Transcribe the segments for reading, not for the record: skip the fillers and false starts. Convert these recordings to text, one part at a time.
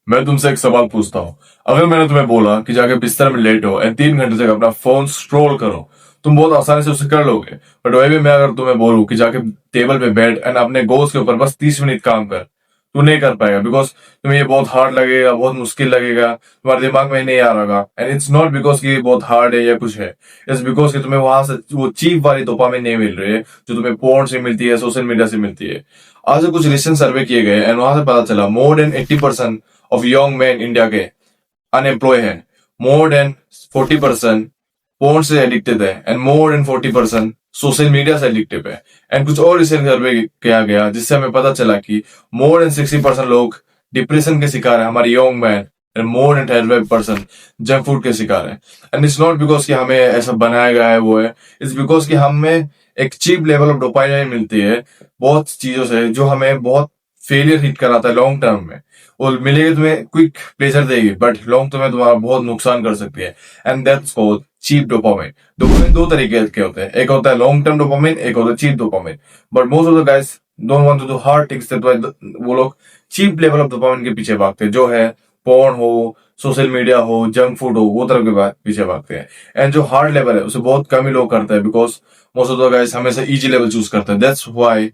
मैं तुमसे एक सवाल पूछता हूँ। अगर मैंने तुम्हें बोला कि जाके बिस्तर में लेटो एंड 3 घंटे तक अपना फोन स्क्रॉल करो, तुम बहुत आसानी से उसे कर लोगे। बट वही भी मैं अगर तुम्हें बोलूं कि जाके टेबल पे बैठ एंड अपने गोल्स के ऊपर बस 30 मिनट काम कर, तू नहीं कर पाएगा। बिकॉज तुम्हें ये बहुत हार्ड लगेगा, बहुत मुश्किल लगेगा, तुम्हारे दिमाग में नहीं आ रहा। एंड इट्स नॉट बिकॉज कि ये बहुत हार्ड है या कुछ है, इट्स बिकॉज कि तुम्हें वहां से वो चीप वाली डोपामिन नहीं मिल रही है जो तुम्हें पोर्न से मिलती है, सोशल मीडिया से मिलती है। आज कुछ रिसेंट सर्वे किए गए एंड वहां से पता चला more than 80% of young man India के अनएम्प्लॉय हैं। मोर देन 40% फोन से एडिक्टेड है and more than 40% social media से एडिक्टिव है। एंड कुछ और रिसेंट सर्वे किया गया जिससे हमें पता चला कि मोर देन 60% लोग डिप्रेशन के शिकार है, हमारे young man. And more than 35% junk food के शिकार है। एंड इट्स नॉट बिकॉज कि हमें ऐसा बनाया गया है वो है, इट्स बिकॉज कि हमें एक चीप लेवल ऑफ डोपामिन मिलती है बहुत चीजों से जो हमें बहुत फेलियर हिट कराता है लॉन्ग टर्म में। वो मिलेगी तुम्हें क्विक प्लेजर देगी बट लॉन्ग टर्म में तुम्हारा बहुत नुकसान कर सकती है। And that's called cheap dopamine. Dopamine दो तरीके के होते हैं, एक होता है लॉन्ग टर्म डोपामिन, एक होता है cheap dopamine. But most of the guys don't want to do hard things, वो लोग चीप लेवल ऑफ डोपामिन के पीछे भागते हैं, जो है पोर्न हो, सोशल मीडिया हो, जंक फूड हो, वो तरह के पीछे भागते हैं। एंड जो हार्ड लेवल है उसे बहुत कम ही लोग करते हैं because most of the guys हमेशा इजी लेवल चूज करते हैं। That's why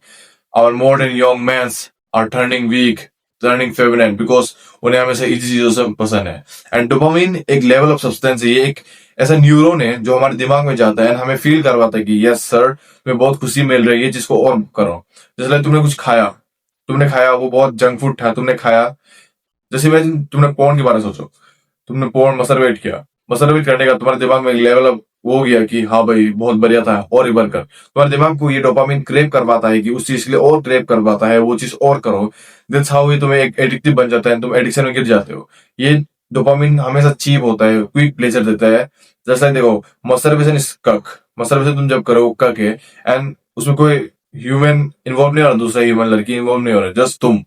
our modern young men are turning weak, turning feminine, because उन्हें हमेशा इसी चीजों से पसंद है। एंड डोपामिन एक लेवल ऑफ सब्सटेंस है, ये एक ऐसा न्यूरॉन है जो हमारे दिमाग में जाता है एंड हमें फील करवाता है कि यस सर तुम्हें बहुत खुशी मिल रही है, जिसको और करो। जैसे तुमने कुछ खाया, तुमने खाया वो बहुत जंक फूड था, तुमने खाया। जैसे इमेजिन तुमने पोर्न के बारे में सोचो, तुमने पोर्न मस्टरबेट किया, मस्टरबेट करने का तुम्हारे दिमाग में एक लेवल अप हो गया कि हाँ भाई बहुत बढ़िया था और एक बार कर। तुम्हारे दिमाग को ये डोपामिन क्रेव करवाता है कि उस चीज के लिए और क्रेव करवाता है, वो चीज और करो। दैट्स हाउ ये तुम्हें एक एडिक्टिव बन जाता है, तुम एडिक्शन में गिर जाते हो। ये डोपामिन हमेशा चीप होता है, क्विक प्लेजर देता है। जैसे देखो मस्टरबेशन इज कक, मस्टरबेशन तुम जब करो कक है एंड उसमें कोई ह्यूमन इन्वॉल्व नहीं हो रहा, दूसरा ह्यूमन लड़की इन्वॉल्व नहीं हो रहा, जस्ट तुम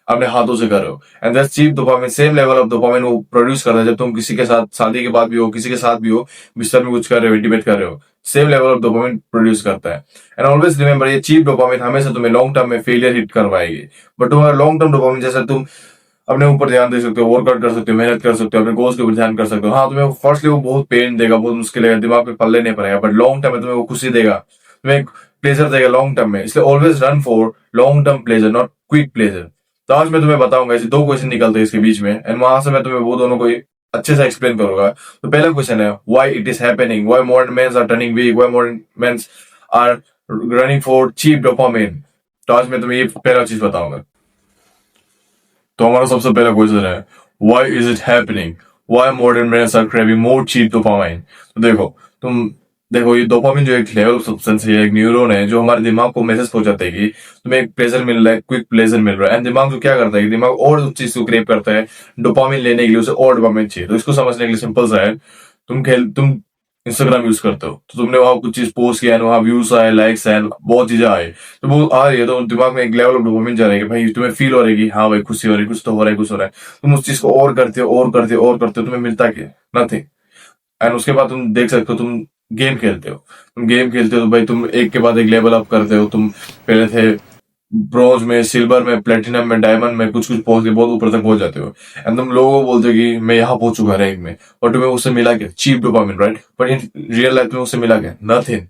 अपने हाथों से कर रहे हो। And that's cheap dopamine. Same level of dopamine वो प्रोड्यूस करता है जब तुम किसी के साथ शादी के बाद भी हो, किसी के साथ भी हो, बिस्तर में कुछ कर रहे हो, इंटीमेट कर रहे हो, same level of dopamine produce करता है। एंड ऑलवेज रिमेंबर ये चीप डोपामिन हमेशा तुम्हें लॉन्ग टर्म में फेलियर हिट करवाएगी। बट तुम्हारा लॉन्ग टर्म डोपामिन जैसे तुम अपने ऊपर ध्यान दे सकते हो, वर्कआउट कर सकते हो, मेहनत कर सकते हो, अपने गोल्स के ऊपर ध्यान कर सकते हो। हाँ तुम्हें फर्स्टली वो बहुत पेन देगा, बहुत मुश्किल है, दिमाग पे पल्ले नहीं पड़ेगा, बट लॉन्ग टर्म में तुम्हें वो खुशी देगा, तुम्हें प्लेजर देगा लॉन्ग टर्म में। इसलिए always run for long term pleasure, not quick pleasure. तो आज मैं तुम्हें बताऊंगा, ऐसे दो क्वेश्चन निकलते हैं इसके बीच में एंड वहां से मैं तुम्हें वो दोनों को अच्छे से एक्सप्लेन करूंगा। तो पहला क्वेश्चन है why it is happening, why modern mens are turning weak, why modern mens are running for cheap dopamine. तो आज मैं तुम्हें ये पहला चीज बताऊंगा। तो हमारा सबसे पहला क्वेश्चन है why is it happening, why modern mens are craving more cheap dopamine. तो देखो ये डोपामिन जो एक लेवल सब्सटेंस है, एक न्यूरॉन है जो हमारे दिमाग को मैसेज पहुंचाता है कि तुम्हें एक प्लेजर मिल रहा है, क्विक प्लेजर मिल रहा है। एंड दिमाग जो क्या करता है कि दिमाग और उस चीज को क्रेव करता है, डोपामिन लेने के लिए उसे और डोपामिन चाहिए। तो इसको समझने के लिए सिंपल सा है, तुम इंस्टाग्राम यूज करते हो तो तुमने वहां कुछ चीज पोस्ट किया, वहां व्यूज आए, लाइक्स आए, बहुत चीजें आए, तो वो आ रही है तो दिमाग में एक लेवल ऑफ डोपामिन जा रही है भाई, तुम्हें फील हो रही है कि हाँ भाई खुशी हो रही है, कुछ तो हो रहा है, कुछ हो रहा है। तुम उस चीज को और करते हो और करते हो और करते हो, तुम्हें मिलता क्या? नथिंग। एंड उसके बाद तुम देख सकते हो, तुम गेम खेलते हो, तुम गेम खेलते हो तो भाई तुम एक के बाद एक लेवल अप करते हो। तुम पहले थे ब्रॉन्ज में, सिल्वर में, प्लेटिनम में, डायमंड में, कुछ कुछ पहुंच के बहुत ऊपर तक पहुंच जाते हो। एंड तुम लोगों को बोलते हो कि मैं यहाँ पहुंच चुका रैंक में, और तुम्हें उससे मिला क्या? Cheap dopamine, right? But in real life में उससे मिला क्या? नथिंग।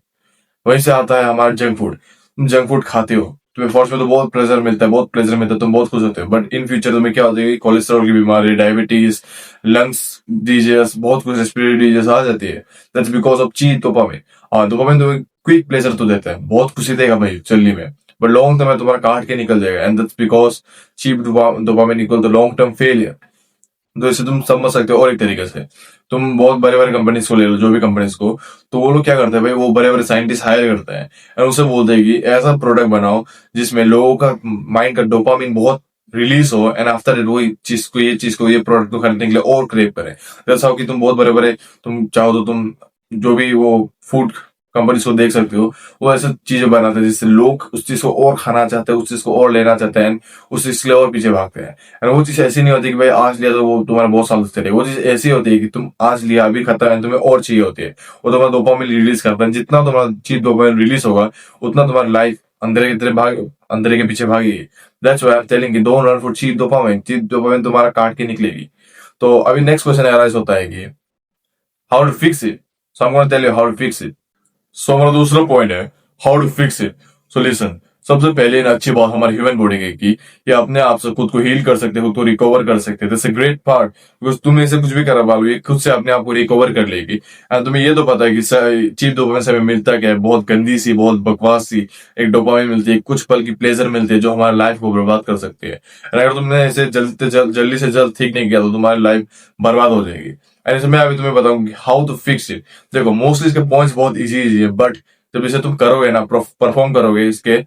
वहीं से आता है हमारा जंक फूड। तुम जंक फूड खाते हो, तुम्हें फर्स्ट में तो बहुत प्लेजर मिलता है, बहुत प्लेजर मिलता है, तुम बहुत खुश होते हो, बट इन फ्यूचर तुम्हें क्या होता है? कोलेस्ट्रॉल की बीमारी, डायबिटीज, लंग्स डिजीज, बहुत कुछ रेस्पिरेटरी डिजीज आ जाती है। That's because of cheap dopamine. हाँ डोपामिन तुम्हें क्विक प्लेजर तो देता है, बहुत खुशी देगा भाई चलने में, बट लॉन्ग टर्म में तुम्हारा काट के निकल जाएगा। And that's because cheap dopamine equal to long term failure. तो इसे तुम समझ सकते हो और एक तरीके से, तुम बहुत बड़े बड़े कंपनीज को ले लो, जो भी कंपनीज को, तो वो लोग क्या करते हैं भाई, वो बड़े बड़े साइंटिस्ट हायर करते हैं और उसे बोलते हैं कि ऐसा प्रोडक्ट बनाओ जिसमें लोगों का माइंड का डोपामिन बहुत रिलीज हो, एंड आफ्टर इट वो ये प्रोडक्ट को खरीदने के लिए और क्रेव करें। जैसा हो कि तुम बहुत बड़े बड़े, तुम चाहो तो तुम जो भी वो फूड कंपनीज को देख सकते हो, वो ऐसे चीजें बनाते हैं जिससे लोग उस चीज को और खाना चाहते हैं, उस चीज को और लेना चाहते हैं, उस चीज के लिए और पीछे भागते हैं। और वो चीज ऐसी नहीं होती कि भाई आज लिया तो वो तुम्हारा बहुत साल तक चले, वो चीज ऐसी होती है कि तुम आज लिया अभी खत्म है, तुम्हें और चाहिए होती है। वो तुम्हारा डोपामिन रिलीज करता है, जितना तुम्हारा चीज डोपामिन रिलीज होगा उतना तुम्हारी लाइफ अंधेरे की तरह भाग, अंधेरे के पीछे भागिए। That's why I am telling कि don't run for cheap dopamine. Cheap dopamine तुम्हारा काट के निकलेगी। तो अभी नेक्स्ट क्वेश्चन अराइज होता है कि how to fix it. So I am gonna tell you how to fix it. So हमारा दूसरा पॉइंट है how to fix it. So listen, सबसे पहले एक अच्छी बात हमारी ह्यूमन बॉडी की ये अपने आप से खुद को हील कर सकते हैं, खुद को रिकवर कर सकते हैं। This a great part, because तुम इसे कुछ भी करा पालो, ये खुद से अपने आप को रिकवर कर लेगी। एंड तुम्हें ये तो पता है कि चीप डोपामिन से हमें मिलता क्या है, बहुत गंदी सी, बहुत बकवास सी एक डोपामिन मिलती है, कुछ पल की प्लेजर मिलती है जो हमारी लाइफ को बर्बाद कर सकती है। एंड अगर तुमने इसे जल्दी से जल्द ठीक नहीं किया तो तुम्हारी लाइफ बर्बाद हो जाएगी। एंड इसमें अभी तुम्हें बताऊंगी हाउ टू फिक्स इट। देखो मोस्टली इसके पॉइंट्स बहुत इजी है, बट जब इसे तुम करोगे ना, परफॉर्म करोगे, इसके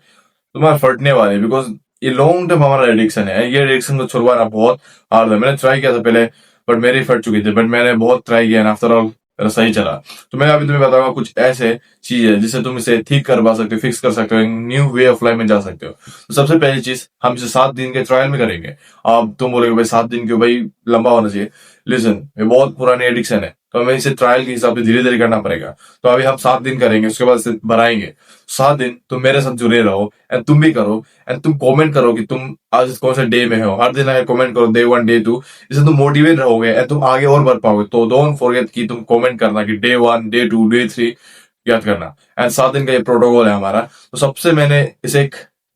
तुम्हारा फटने वाले, बिकॉज ये लॉन्ग टर्म हमारा एडिक्शन है। ये एडिक्शन को छुड़वाना बहुत हार्ड है। मैंने ट्राई किया था पहले, बट मेरी फट चुकी थी, बट मैंने बहुत ट्राई किया, आफ्टर ऑल मेरा सही चला। तो मैं अभी तुम्हें बताऊंगा कुछ ऐसे चीज है जिससे तुम इसे ठीक करवा सकते हो, फिक्स कर सकते हो, न्यू वे ऑफ लाइफ में जा सकते हो। तो सबसे पहली चीज, हम इसे 7 दिन के ट्रायल में करेंगे। अब तुम बोलोगे भाई 7 दिन क्यों भाई, लंबा होना चाहिए। लिसन, ये बहुत पुरानी एडिक्शन है, तो हमें इसे ट्रायल के हिसाब से धीरे धीरे करना पड़ेगा। तो अभी हम 7 दिन करेंगे, उसके बाद इसे बढ़ाएंगे। 7 दिन तुम मेरे साथ जुड़े रहो एंड तुम भी करो। एंड तुम कमेंट करो कि तुम आज कौन से डे में हो। हर दिन अगर कमेंट करो डे 1 डे 2, इससे तुम मोटिवेट रहोगे एंड तुम आगे और बढ़ पाओगे। तो डोंट फॉरगेट कि तुम कमेंट करना कि डे 1 डे 2 डे 3 याद करना। एंड 7 दिन का ये प्रोटोकॉल है हमारा। तो सबसे मैंने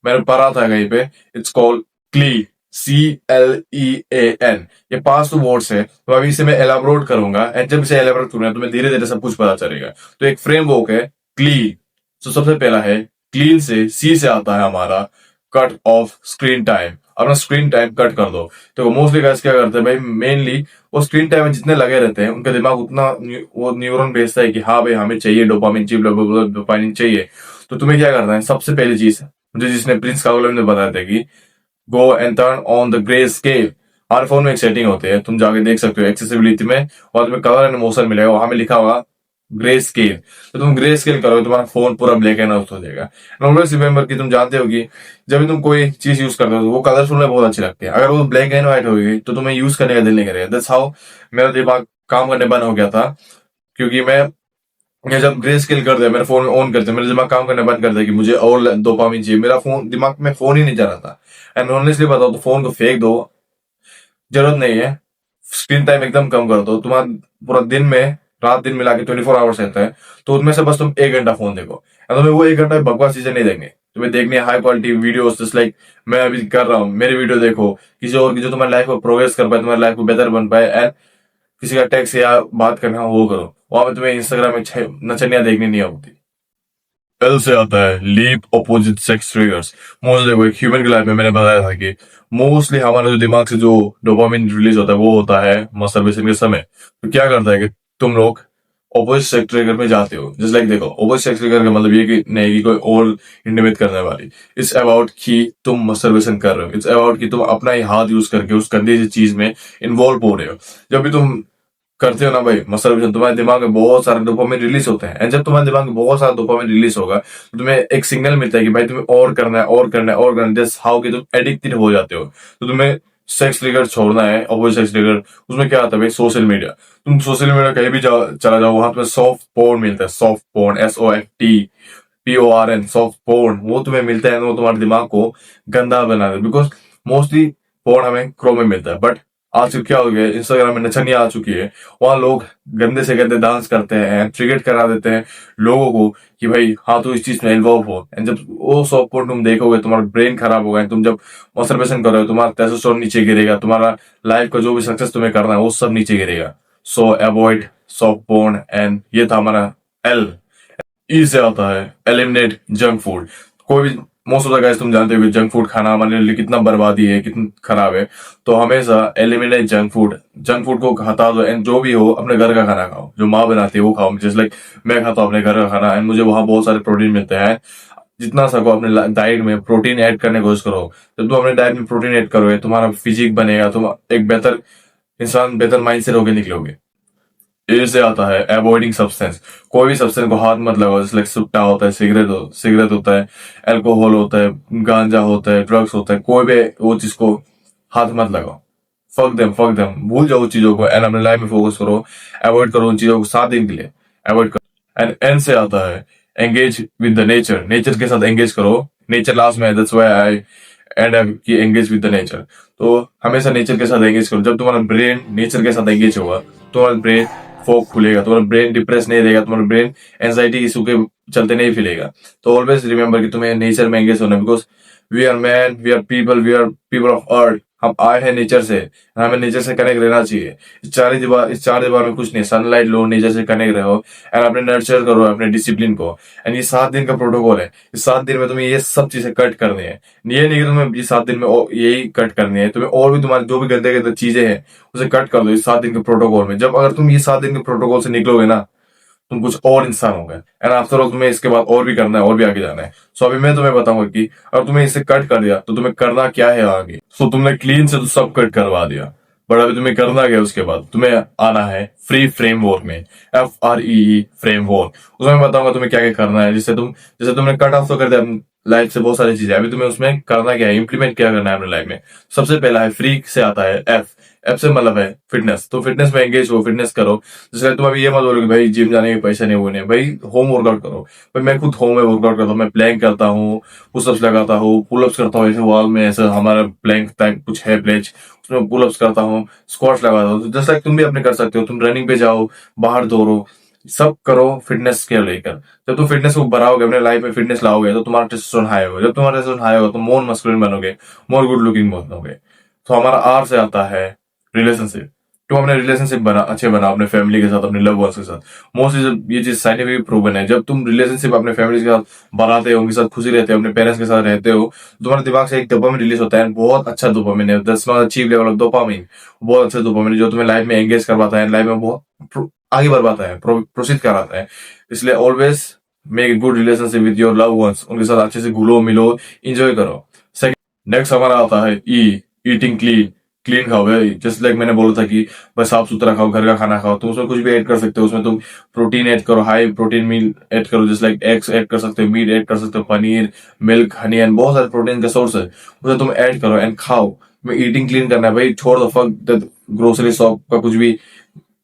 पढ़ा था कहीं पे, इट्स कॉल्ड क्ली, CLEAN। ये 5 वर्ड्स है। तो अभी इसे मैं एलाबोरेट करूंगा, एंड जब इसे एलाबोरेट करूंगा तो मैं धीरे धीरे सब कुछ पता चलेगा। तो एक फ्रेमवर्क है क्ली। तो सबसे पहला है क्लीन, से सी से आता है हमारा कट ऑफ स्क्रीन टाइम। अपना स्क्रीन टाइम कट कर दो। तो मोस्टली गाइस क्या करते हैं भाई, मेनली वो स्क्रीन टाइम में जितने लगे रहते हैं उनका दिमाग उतना वो न्यूरॉन भेजता है कि हाँ भाई हमें चाहिए डोपामिन, चिप डोपामिन चाहिए। तो तुम्हें क्या करना है, सबसे पहली चीज मुझे जिसने प्रिंस कागोलम ने बताया था कि go and turn on the grey scale. Her phone में एक सेटिंग होती है, तुम जाके देख सकते हो एक्सेसिबिलिटी में, और तुम्हें कलर एंड मोशन मिलेगा, वहां में लिखा होगा ग्रे स्केल। तो तुम ग्रे स्केल करोगे, तुम्हारा फोन पूरा ब्लैक एंड व्हाइट हो जाएगा। ऑलवेज रिमेंबर कि तुम जानते हो कि जब भी तुम कोई चीज यूज करते हो तो वो कलरफुल में बहुत अच्छी लगती है, अगर वो ब्लैक एंड व्हाइट होगी तो तुम्हें यूज करने का दिल नहीं करेगा। दैट्स हाउ मेरा दिमाग काम करने बंद हो गया था, क्योंकि मैं जब ग्रे स्केल कर दिया, मेरे फोन में ऑन करते, मेरा दिमाग काम करने बंद कर दिया कि मुझे और डोपामिन चाहिए। मेरा फोन दिमाग में फोन ही नहीं जा रहा था। एंड ऑनेस्टली बताओ तो फोन को फेंक दो, जरूरत नहीं है। स्क्रीन टाइम एकदम कम कर दो। तुम्हारा पूरा दिन में, रात दिन मिला के 24 आवर्स रहता है, तो उनमें से बस तुम 1 घंटा फोन देखो। और तुम्हें वो 1 घंटा बकवास चीजें नहीं देंगे, तुम्हें देखनी है high quality videos, just like मैं अभी कर रहा हूँ। मेरी वीडियो देखो, किसी और की जो तुम्हारी लाइफ को प्रोग्रेस कर पाए, तुम्हारी लाइफ को बेहतर बन पाए। एंड किसी का टेक्स्ट या बात करना हो वो करो, वहां पे तुम्हें इंस्टाग्राम में नचनिया देखनी नहीं होती। एल से आता है leap opposite sex triggers. Mostly देखो, एक ह्यूमन की लाइफ में मैंने बताया था कि मोस्टली हमारा जो दिमाग से जो डोपामिन रिलीज होता है वो होता है मस्टरबेशन के समय। तो क्या करता है कि तुम लोग ऑपोजिट सेक्स ट्रिगर में जाते हो। जस्ट लाइक देखो, ऑपोजिट सेक्स ट्रिगर का मतलब ये कि नहीं कि कोई और इंडिमेट करने वाली। इट्स अबाउट कि तुम मस्टरबेशन कर रहे हो। इट्स अबाउट कि तुम अपना ही हाथ यूज करके उस गंदी सी चीज में इन्वॉल्व हो रहे हो। जब भी तुम करते हो ना भाई मस्टरबेशन, तुम्हारे दिमाग में बहुत सारे डोपामिन रिलीज होते हैं। एंड जब तुम्हारे दिमाग में बहुत सारा डोपामिन रिलीज होगा तो तुम्हें एक सिग्नल मिलता है कि भाई तुम्हें और करना है, और करना है, और करना है। जस्ट हाउ कि तुम एडिक्टेड हो जाते हो। तो तुम्हें सेक्स ट्रिगर छोड़ना है, अपोजिट सेक्स ट्रिगर। उसमें क्या आता है भाई, सोशल मीडिया। तुम सोशल मीडिया कहीं भी चला जाओ, वहां तुम्हें सॉफ्ट पोर्न मिलता है। Soft porn, SOFTPORN, soft porn, वो तुम्हें मिलता है। वो तुम्हारे दिमाग को गंदा बना देता है, बिकॉज मोस्टली पोर्न हमें क्रोम में मिलता है। बट आजकल क्या हो गया, इंस्टाग्राम में नचनिया आ चुकी है, वहां लोग गंदे से गंदे डांस करते हैं, ट्रिगेट करा देते हैं लोगों को कि भाई हाँ तो इस चीज में इन्वॉल्व हो। एंड जब वो सॉफ्ट पोर्न तुम देखोगे, तुम्हारा ब्रेन खराब होगा। तुम जब मस्टरबेशन करोगे, तुम्हारा टेस्टोस्टेरोन नीचे गिरेगा, तुम्हारा लाइफ का जो भी सक्सेस तुम्हें करना है वो सब नीचे गिरेगा। सो अवॉइड सॉफ्ट पोर्न। एंड ये था हमारा एल। ई से आता है एलिमिनेट जंक फूड। कोई भी, मोस्ट ऑफ द गाइस तुम जानते हो कि जंक फूड खाना हमारे लिए कितना बर्बादी है, कितना खराब है। तो हमेशा eliminate junk food. Junk food को हटा दो एंड जो भी हो अपने घर का खाना खाओ, जो माँ बनाती है वो खाओ। जैसे लाइक मैं खाता हूँ अपने घर का खाना, एंड मुझे वहां बहुत सारे प्रोटीन मिलते हैं। जितना सको अपने डाइट में प्रोटीन ऐड करने की कोशिश करो। जब तुम अपने डाइट में प्रोटीन ऐड करोगे, तुम्हारा फिजिक बनेगा, तुम एक बेहतर इंसान, बेहतर माइंड से होकर निकलोगे। ए से आता है अवॉइडिंग सब्सटेंस। कोई भी सब्सटेंस को हाथ मत लगाओ। जैसे सुट्टा होता है, सिगरेट होता है, अल्कोहल होता है, गांजा होता है, ड्रग्स होता है, कोई भी वो चीज को हाथ मत लगाओ। फक देम, भूल जाओ उस चीजों को एंड अपने लाइफ में फोकस करो। अवॉइड करो उन चीजों को 7 दिन के लिए, अवॉइड करो। एंड एन से आता है engage with the nature. Nature के साथ एंगेज करो। नेचर लास्ट में है, दैट्स व्हाई आई एंड की एंगेज विद द नेचर। तो हमेशा नेचर के साथ एंगेज करो। जब तुम्हारा ब्रेन नेचर के साथ एंगेज होगा, तुम्हारा ब्रेन फोक खुलेगा, तुम्हारा ब्रेन डिप्रेस नहीं रहेगा, तुम्हारा ब्रेन एंजाइटी इशू के चलते नहीं फैलेगा। तो ऑलवेज रिमेंबर कि तुम्हें नेचर में एंगेज होना है, because we are man, we are people of earth. हम आए हैं नेचर से, हमें नेचर से कनेक्ट रहना चाहिए। इस चार दीवार में कुछ नहीं, सनलाइट लो, नेचर से कनेक्ट रहो एंड अपने नर्चर करो अपने डिसिप्लिन को। एंड ये 7 दिन का प्रोटोकॉल है, इस 7 दिन में तुम्हें ये सब चीजें कट करनी है। ये नहीं कि तुम्हें ये 7 दिन में यही कट करनी है, तुम्हें और भी तुम्हारे जो भी गंदे गंदे चीजें हैं उसे कट कर दो इस 7 दिन के प्रोटोकॉल में। जब अगर तुम ये 7 दिन के प्रोटोकॉल से निकलोगे ना, तुम कुछ और इंसान हो गए। एंड आफ्टर ऑल तुम्हें इसके बाद और भी करना है और भी आगे जाना है। सो अभी मैं तुम्हें बताऊंगा कि अगर तुम्हें इसे कट कर दिया तो तुम्हें करना क्या है आगे। सो तुमने क्लीन से तो सब कट करवा दिया, बट अभी तुम्हें करना क्या है उसके बाद, तुम्हें आना है फ्री फ्रेमवर्क में, FREE फ्रेमवर्क। उसमें मैं बताऊंगा तुम्हें क्या क्या करना है, जिससे जैसे तुमने कट ऑफ तो कर दिया लाइफ से बहुत सारी चीजें, अभी तुम्हें उसमें करना क्या है, इंप्लीमेंट क्या करना है अपने लाइफ में। सबसे पहला है फ्री से आता है एफ से मतलब है फिटनेस। तो फिटनेस में एंगेज हो, फिटनेस करो। जैसे तुम अभी ये मत बोलोगे भाई जिम जाने के पैसे नहीं हुए, नहीं भाई, होम वर्कआउट करो। भाई मैं खुद होम में वर्कआउट करता हूँ, मैं प्लैंक करता हूँ, पुशअप्स लगाता हूँ, पुलअप्स करता हूँ, ऐसे वॉल में ऐसा हमारा प्लैंक टाइप कुछ है प्लेज, उसमें पुलअप्स करता हूँ, स्क्वाट्स लगाता हूँ। तो जैसा तुम भी अपने कर सकते हो, तुम रनिंग पे जाओ, बाहर दौड़ो, सब करो फिटनेस के लेकर। जब तुम फिटनेस को बढ़ाओगे, अपने लाइफ में फिटनेस लाओगे, तो तुम्हारा टेस्टोस्टेरोन हाई होगा। जब तुम्हारा टेस्टोस्टेरोन हाई होगा तो मोर मस्कुलिन बनोगे, मोर गुड लुकिंग बनोगे। तो हमारा आर से आता है रिलेशनशिप। तुम अपने रिलेशनशिप अच्छे बनाओ अपने फैमिली के साथ, अपने लव वंस के साथ। मोस्टली जब ये चीज साइंटिफिक प्रूवन है, जब तुम रिलेशनशिप अपने फैमिली के साथ बनाते हो, उनके साथ खुशी रहते हो, अपने पेरेंट्स के साथ रहते हो, तो तुम्हारे दिमाग से एक डोपामिन रिलीज होता है, बहुत अच्छा डोपामिन है, that's not cheap level of dopamine. बहुत अच्छा डोपामिन जो तुम्हें लाइफ में एंगेज करवाता है, लाइफ में बहुत आगे बढ़वाता है, प्रोसीड कराता है। इसलिए always make a good relationship with your love ones. उनके साथ अच्छे से घुलो मिलो, एंजॉय करो। नेक्स्ट हमारा आता है ईटिंग क्लीन। क्लीन खाओ भाई, जस्ट लाइक मैंने बोला था कि बस साफ सुथरा खाओ, घर का खाना खाओ। तुम उसमें कुछ भी ऐड कर सकते हो, उसमें तुम प्रोटीन ऐड करो, हाई प्रोटीन मील ऐड करो, जस्ट लाइक एग्स ऐड कर सकते हो, मीट ऐड कर सकते हो, पनीर, मिल्क, हनी एंड बहुत सारे प्रोटीन का सोर्स है, उसे तुम ऐड करो एंड खाओ। तुम्हें ईटिंग क्लीन करना है भाई, छोड़ दो फक ग्रोसरी शॉप का कुछ भी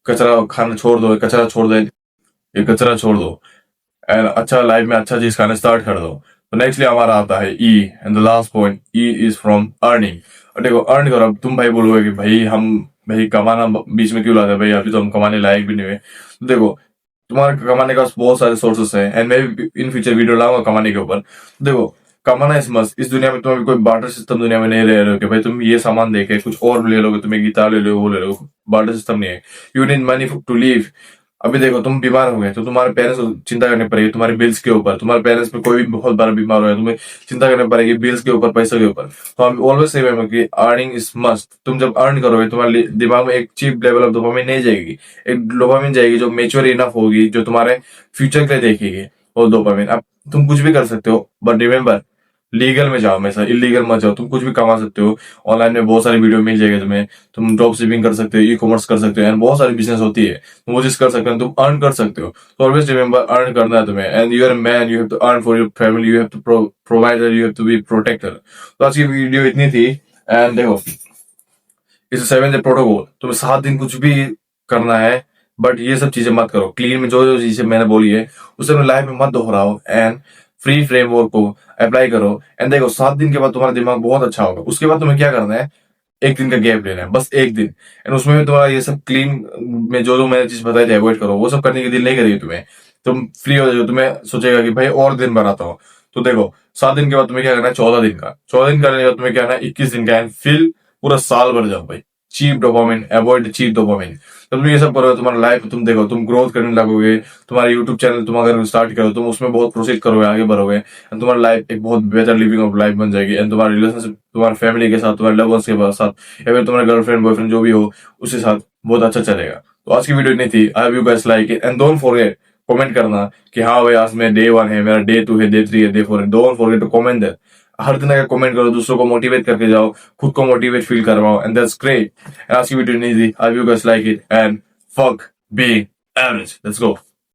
कचरा खाना छोड़ दो, कचरा छोड़ दो, ये कचरा छोड़ दो एंड अच्छा लाइफ में अच्छा चीज खाना स्टार्ट कर दो। तो नेक्स्टली हमारा आता है E and the last point, E is from earning. और देखो अर्न करो। अब तुम भाई बोलोगे कि भाई कमाना बीच में क्यों लाते हैं भाई, अभी तो हम कमाने लायक भी नहीं हुए। तो देखो तुम्हारे कमाने का बहुत सारे सोर्सेस हैं एंड मैं भी इन फ्यूचर वीडियो लाऊंगा कमाने के ऊपर। तो देखो कमाना इस मस्त, इस दुनिया में तुम अभी कोई बार्टर सिस्टम दुनिया में नहीं रह रहे हो कि भाई तुम ये सामान देके कुछ और ले लोगे, तुम्हें गिटार ले लो, वो ले लो, बार्टर सिस्टम नहीं है। You need money to live. अभी देखो तुम बीमार हो गए तो तुम्हारे पेरेंट्स को चिंता करनी पड़ेगी तुम्हारे बिल्स के ऊपर। तुम्हारे पेरेंट्स पे कोई भी बहुत बड़ा बीमार हो गया, तुम्हें चिंता करनी पड़ेगी बिल्स के ऊपर, पैसों के ऊपर। तो हम ऑलवेज से कि अर्निंग इज मस्ट। तुम जब अर्न करोगे तुम्हारे दिमाग में एक चीप लेवल ऑफ डोपामिन नहीं जाएगी, एक डोपामिन जाएगी जो मेच्योर इनफ होगी, जो तुम्हारे फ्यूचर के लिए देखेगी वो डोपामिन। अब तुम कुछ भी कर सकते हो, बट रिमेम्बर लीगल में जाओ, हमेशा इलीगल मत जाओ। तुम कुछ भी कमा सकते हो, ऑनलाइन में बहुत सारी वीडियो मिल जाएगी तुम्हें। तुम ड्रॉप शिपिंग कर सकते हो, ई कॉमर्स कर सकते हो एंड बहुत सारी बिजनेस होती है, तुम वो चीज कर सकते हो, तुम अर्न कर सकते हो। तो ऑलवेज रिमेंबर अर्न करना है तुम्हें and you are man, you have to earn for your family, you have to provider, you have to be protector. तो आज की वीडियो इतनी थी एंड देखो इस 7 डे प्रोटोकॉल तुम्हें 7 दिन कुछ भी करना है, बट ये सब चीजें मत करो। क्लीन में जो जो चीजें मैंने बोली है उसे अपने लाइफ में मत दोहराओ एंड फ्री फ्रेमवर्क को अप्लाई करो। एंड देखो 7 दिन के बाद तुम्हारा दिमाग बहुत अच्छा होगा। उसके बाद तुम्हें क्या करना है, एक दिन का गैप लेना है, बस एक दिन। एंड उसमें भी तुम्हारा ये सब क्लीन में जो जो मैंने चीज बताई थी अवॉइड करो, वो सब करने की दिल नहीं करेगी तुम्हें। तुम फ्री हो जाओ, तुम्हें सोचेगा कि भाई और दिन बनाता हूँ। तो देखो 7 दिन के बाद तुम्हें क्या करना है, 14 दिन का। 14 दिन करने के बाद तुम्हें क्या करना है, 21 दिन का एंड फिर पूरा साल भर जाओ भाई। Cheap dopamine, avoid cheap dopamine. जब तुम ये सब करोगे तुम्हारा लाइफ तुम देखो तुम ग्रोथ करने लगोगे। तुम्हारा यूट्यूब चैनल तुम अगर स्टार्ट करो तुम उसमें बहुत प्रोसीड करोगे, आगे बढ़ोगे एंड तुम्हारा लाइफ एक बहुत बेहतर लिविंग ऑफ लाइफ बन जाएगी। एंड तुम्हारा रिलेशनशिप तुम्हारे फैमिली के साथ, तुम्हारे लव वंस के साथ या फिर तुम्हारे गर्लफ्रेंड बॉयफ्रेंड जो भी हो उसके साथ बहुत अच्छा चलेगा। तो आज की वीडियो इतनी थी। I you guys like it and don't forget comment करना कि हाँ भाई आज में डे 1 है, मेरा डे 2 है, डे 3 है, डे 4 है। Don't forget to comment that. हर दिन अगर कमेंट करो, दूसरों को मोटिवेट करके जाओ, खुद को मोटिवेट फील करवाओ एंड दैट्स ग्रेट। आज की वीडियो नहीं थी। I you guys like it and fuck being average. Let's go.